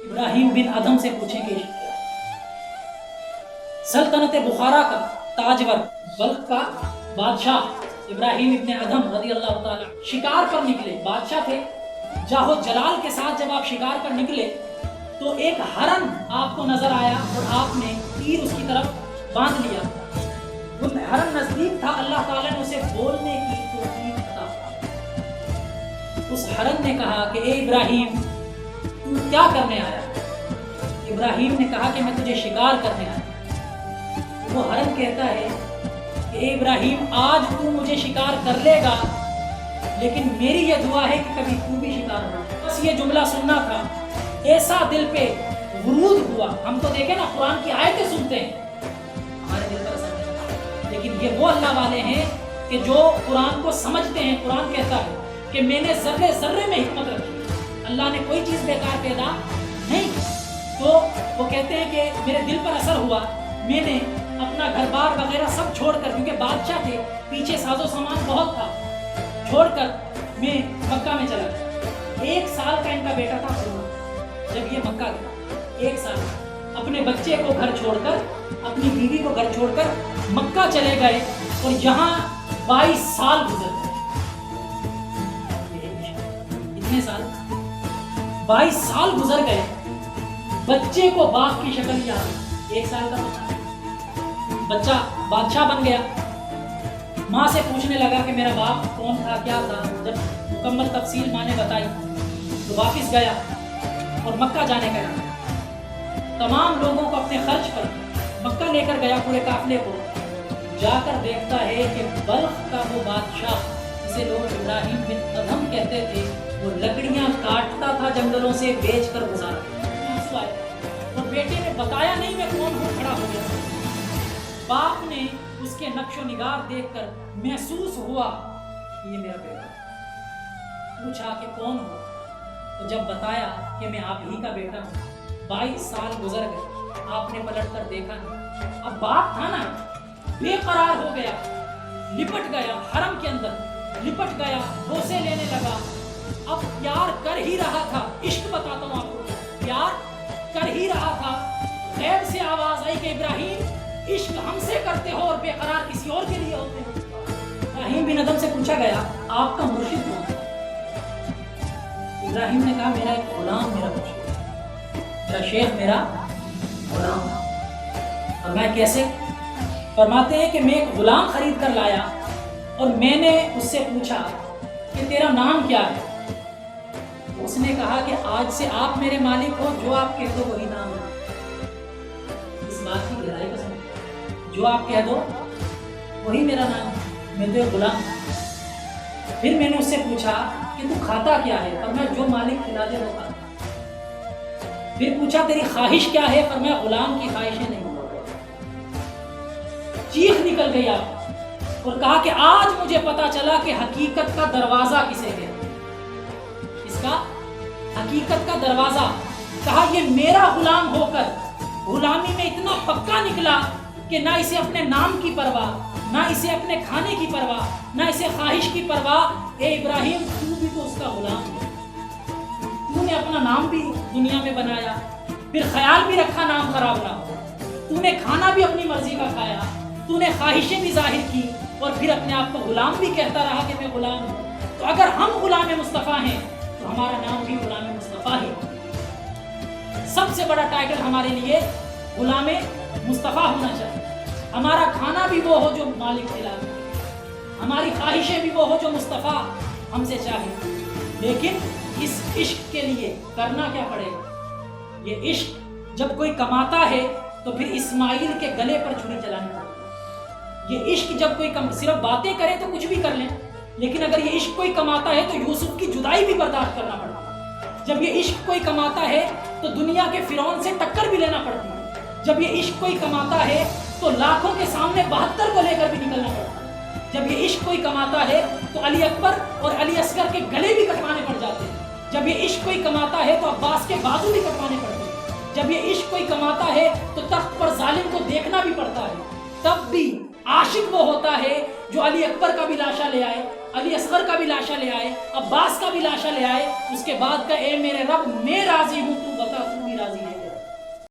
ابراہیم بن ادھم سے پوچھیں کہ سلطنت بخارا کا تاجور، بلخ کا بادشاہ ابراہیم ابن ادھم رضی اللہ تعالی شکار پر نکلے، بادشاہ تھے، جاہو جلال کے ساتھ جب آپ شکار پر نکلے تو ایک ہرن آپ کو نظر آیا اور آپ نے تیر اس کی طرف باندھ لیا۔ وہ ہرن نزدیک تھا، اللہ تعالیٰ نے اسے بولنے کی توفیق عطا فرمائی۔ اس ہرن نے کہا کہ اے ابراہیم تو کیا کرنے آیا؟ ابراہیم نے کہا کہ میں تجھے شکار کرنے آیا۔ وہ ہرن کہتا ہے کہ اے ابراہیم آج تو مجھے شکار کر لے گا، لیکن میری یہ دعا ہے کہ کبھی تو بھی شکار ہو۔ بس یہ جملہ سننا تھا، ایسا دل پہ ورود ہوا۔ ہم تو دیکھیں نا قرآن کی آیتیں سنتے ہیں، ہمارے دل پر اثر نہیں، لیکن یہ وہ اللہ والے ہیں کہ جو قرآن کو سمجھتے ہیں۔ قرآن کہتا ہے کہ میں نے ذرے ذرے میں حکمت رکھی، اللہ نے کوئی چیز بیکار پیدا نہیں کی۔ تو وہ کہتے ہیں کہ میرے دل پر اثر ہوا، میں نے اپنا گھر بار وغیرہ سب چھوڑ کر، کیونکہ بادشاہ تھے، پیچھے ساز و سامان بہت تھا، چھوڑ کر میں مکہ میں چلا گیا۔ 1 سال کا ان کا بیٹا تھا جب یہ مکہ گیا، 1 سال اپنے بچے کو گھر چھوڑ کر، اپنی بیوی کو گھر چھوڑ کر مکہ چلے گئے، اور یہاں 22 سال گزر گئے۔ اتنے سال 22 سال گزر گئے، بچے کو باپ کی شکل یاد، 1 سال کا بچہ بادشاہ بن گیا۔ ماں سے پوچھنے لگا کہ میرا باپ کون تھا، کیا تھا۔ جب مکمل تفصیل ماں نے بتائی تو واپس گیا اور مکہ جانے کا ارادہ، تمام لوگوں کو اپنے خرچ پر مکہ لے کر گیا، پورے قافلے کو۔ جا کر دیکھتا ہے کہ بلخ کا وہ بادشاہ جسے لوگ ابراہیم بن ادھم کہتے تھے، وہ لکڑیاں کاٹتا تھا جنگلوں سے، بیچ کر گزارا۔ اور بیٹے نے بتایا نہیں میں کون ہوں، کھڑا ہو گیا۔ باپ نے اس کے نقش و نگار دیکھ کر محسوس ہوا کہ یہ میرا بیٹا۔ پوچھا کہ کون ہو، تو جب بتایا کہ میں آپ ہی کا بیٹا ہوں۔ 22 سال گزر گئے، آپ نے پلٹ کر دیکھا نہیں۔ اب باپ تھا نا، بے قرار ہو گیا، لپٹ گیا حرم کے اندر، لپٹ گیا، بوسے لینے لگا۔ اب پیار کر ہی رہا تھا، عشق بتاتا ہوں آپ کو، پیار کر ہی رہا تھا، غیب سے آواز آئی کہ ابراہیم عشق ہم سے کرتے ہو اور بے قرار کسی اور کے لیے ہوتے ہو۔ ابراہیم بن ادھم سے پوچھا گیا آپ کا مرشد کون؟ ابراہیم نے کہا میرا ایک غلام میرا مرشد، میرا شیخ میرا غلام۔ اور میں کیسے؟ فرماتے ہیں کہ میں ایک غلام خرید کر لایا اور میں نے اس سے پوچھا کہ تیرا نام کیا ہے؟ اس نے کہا کہ آج سے آپ میرے مالک ہو، جو آپ کہہ دو وہی نام ہے۔ اس بات کی گہرائی کو سمجھو، جو آپ کہہ دو وہی میرا نام ہے، میں تو ایک غلام ہوں۔ پھر میں نے اس سے پوچھا کہ تو کھاتا کیا ہے؟ اور میں جو مالک کھلا دے وہ کھاتا۔ پھر پوچھا تیری خواہش کیا ہے؟ پر میں غلام کی خواہشیں نہیں۔ چیخ نکل گئی آپ اور کہا کہ آج مجھے پتا چلا کہ حقیقت کا دروازہ کسے کہتے ہیں۔ اس کا حقیقت کا دروازہ، کہا یہ میرا غلام ہو کر غلامی میں اتنا پکا نکلا کہ نہ اسے اپنے نام کی پرواہ، نہ اسے اپنے کھانے کی پرواہ، نہ اسے خواہش کی پرواہ۔ اے ابراہیم تو بھی تو اس کا غلام ہے، تو نے اپنا نام بھی دنیا میں بنایا، پھر خیال بھی رکھا نام خراب نہ ہو، تو نے کھانا بھی اپنی مرضی کا کھایا، تو نے خواہشیں بھی ظاہر کی، اور پھر اپنے آپ کو غلام بھی کہتا رہا کہ میں غلام ہوں۔ تو اگر ہم غلام مصطفیٰ ہیں تو ہمارا نام بھی غلام مصطفیٰ ہے۔ سب سے بڑا ٹائٹل ہمارے لیے غلام مصطفیٰ ہونا چاہیے۔ ہمارا کھانا بھی وہ ہو جو مالک کھلائے، ہماری خواہشیں بھی وہ ہو جو مصطفیٰ ہم سے چاہے۔ لیکن اس عشق کے لیے کرنا کیا پڑے گا؟ یہ عشق جب کوئی کماتا ہے تو پھر اسماعیل کے گلے پر چھری چلانی پڑتی ہے۔ یہ عشق جب کوئی صرف باتیں کرے تو کچھ بھی کر لیں، لیکن اگر یہ عشق کوئی کماتا ہے تو یوسف کی جدائی بھی برداشت کرنا پڑتا ہے۔ جب یہ عشق کوئی کماتا ہے تو دنیا کے فرعون سے ٹکر بھی لینا پڑتی ہے۔ جب یہ عشق کوئی کماتا ہے تو لاکھوں کے سامنے 72 کو لے کر بھی نکلنا پڑتا ہے۔ جب یہ عشق کوئی کماتا ہے تو علی اکبر اور علی اصغر کے گلے بھی کٹوانے پڑ جاتے ہیں۔ جب یہ عشق کوئی کماتا ہے تو عباس کے بازو بھی کٹوانے پڑتے ہیں۔ جب یہ عشق کوئی کماتا ہے تو تخت پر ظالم کو دیکھنا بھی پڑتا ہے۔ تب بھی عاشق وہ ہوتا ہے جو علی اکبر کا بھی لاشا لے آئے، علی اصغر کا بھی لاشا لے آئے، عباس کا بھی لاشا لے آئے، اس کے بعد کا اے میرے رب میں راضی ہوں تو